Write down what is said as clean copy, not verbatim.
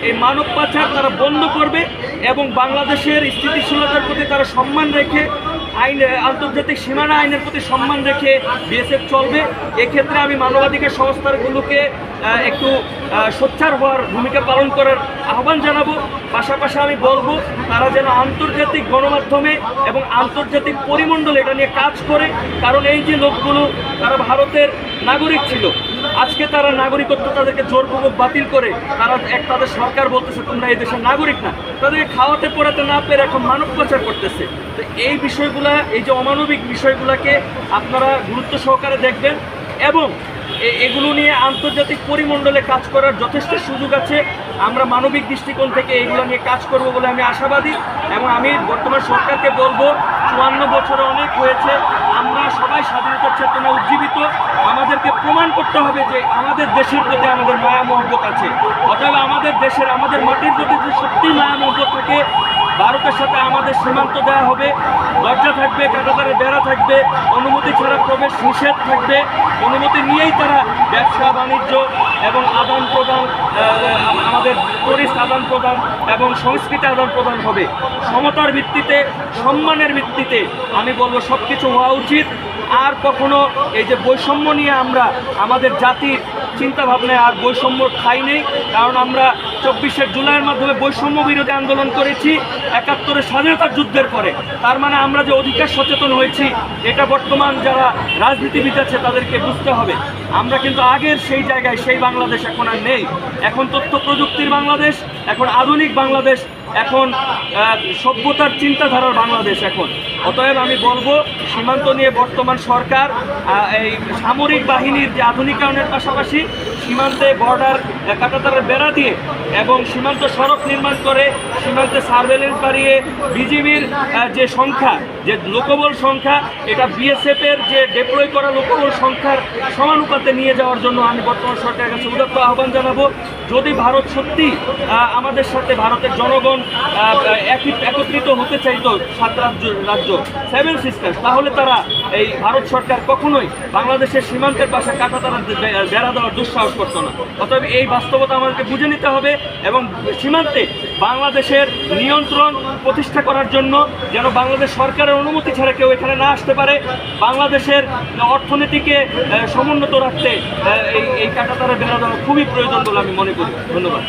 এই মানব পাচার তারা বন্ধ করবে এবং বাংলাদেশের স্থিতিশীলতার প্রতি তারা সম্মান রেখে আন্তর্জাতিক সীমানা আইনের প্রতি সম্মান রেখে বিএসএফ চলবে। এক্ষেত্রে আমি মানবাধিকার সংস্থাগুলোকে একটু সোচ্চার হওয়ার ভূমিকা পালন করার আহ্বান জানাবো। পাশাপাশি আমি বলবো তারা যেন আন্তর্জাতিক গণমাধ্যমে এবং আন্তর্জাতিক পরিমণ্ডলে এটা নিয়ে কাজ করে, কারণ এই যে লোকগুলো তারা ভারতের নাগরিক ছিল, আজকে তারা নাগরিকত্ব তাদেরকে জোরপূর্বক বাতিল করে তাদের সরকার বলতেছে তোমরা এই দেশের নাগরিক না, তাদেরকে খাওয়াতে পড়াতে না পেরে এখন মানব পাচার করতেছে। তো এই বিষয়গুলা, এই যে অমানবিক বিষয়গুলোকে আপনারা গুরুত্ব সহকারে দেখবেন এবং এগুলো নিয়ে আন্তর্জাতিক পরিমণ্ডলে কাজ করার যথেষ্ট সুযোগ আছে। আমরা মানবিক দৃষ্টিকোণ থেকে এগুলো নিয়ে কাজ করব বলে আমি আশাবাদী এবং আমি বর্তমান সরকারকে বলবো 54 বছরে অনেক হয়েছে, আমরা সবাই স্বাধীনতার চেতনা উজ্জীবিত, আমাদেরকে প্রমাণ করতে হবে যে আমাদের দেশের প্রতি আমাদের মায়া মহব্বত আছে। অতএব আমাদের দেশের, আমাদের মাটির প্রতি যে সত্যি মায়া মহব্বত থাকে, ভারতের সাথে আমাদের সীমান্ত দেওয়া হবে, দরজা থাকবে, কাঁটাতারের বেড়া থাকবে, অনুমতি ছাড়া প্রবেশ নিষেধ থাকবে, অনুমতি নিয়েই তারা ব্যবসা বাণিজ্য এবং আদান প্রদান, আমাদের টুরিস্ট আদান প্রদান এবং সংস্কৃতি আদান প্রদান হবে সমতার ভিত্তিতে, সম্মানের ভিত্তিতে। আমি বলবো সব কিছু হওয়া উচিত। আর কখনো এই যে বৈষম্য নিয়ে আমরা আমাদের জাতির চিন্তাভাবনায় আর বৈষম্য ঠাঁই নেই, কারণ আমরা 24শে জুলাইয়ের মাধ্যমে বৈষম্য বিরোধী আন্দোলন করেছি 71-এর স্বাধীনতার যুদ্ধের পরে। তার মানে আমরা যে অধিকার সচেতন হয়েছি, এটা বর্তমান যারা রাজনীতিবিদ আছে তাদেরকে বুঝতে হবে। আমরা কিন্তু আগের সেই জায়গায়, সেই বাংলাদেশ এখন আর নেই। এখন তথ্য প্রযুক্তির বাংলাদেশ, এখন আধুনিক বাংলাদেশ, এখন সভ্যতার চিন্তাধারার বাংলাদেশ এখন। অতএব আমি বলবো সীমান্ত নিয়ে বর্তমান সরকার এই সামরিক বাহিনীর যে আধুনিকায়নের পাশাপাশি সীমান্তে বর্ডার কাঁটাতারের বেড়া দিয়ে এবং সীমান্ত সড়ক নির্মাণ করে, সীমান্তে সার্ভেলেন্স বাড়িয়ে বিজিবির যে সংখ্যা, যে লোকবল সংখ্যা, এটা বিএসএফের যে ডিপ্লয় করা লোকবল সংখ্যার সমানুপাতে নিয়ে যাওয়ার জন্য আমি বর্তমান সরকারের কাছে উদাত্ত আহ্বান জানাবো। যদি ভারত সত্যি আমাদের সাথে, ভারতের জনগণ একত্রিত হতে চাইতো 7 রাজ্য 7 সিস্টার্স, তাহলে তারা এই ভারত সরকার কখনোই বাংলাদেশের সীমান্তের পাশে কাঁটাতারের বেড়া দেওয়ার দুঃসাহস করতো না। অতএব এই বাস্তবতা আমাদেরকে বুঝে নিতে হবে এবং সীমান্তে বাংলাদেশের নিয়ন্ত্রণ প্রতিষ্ঠা করার জন্য যেন বাংলাদেশ সরকারের অনুমতি ছাড়া কেউ এখানে না আসতে পারে, বাংলাদেশের অর্থনীতিকে সমুন্নত রাখতে এই কাঁটাতারের বেড়া দেওয়া খুবই প্রয়োজন বলে আমি মনে করি। ধন্যবাদ।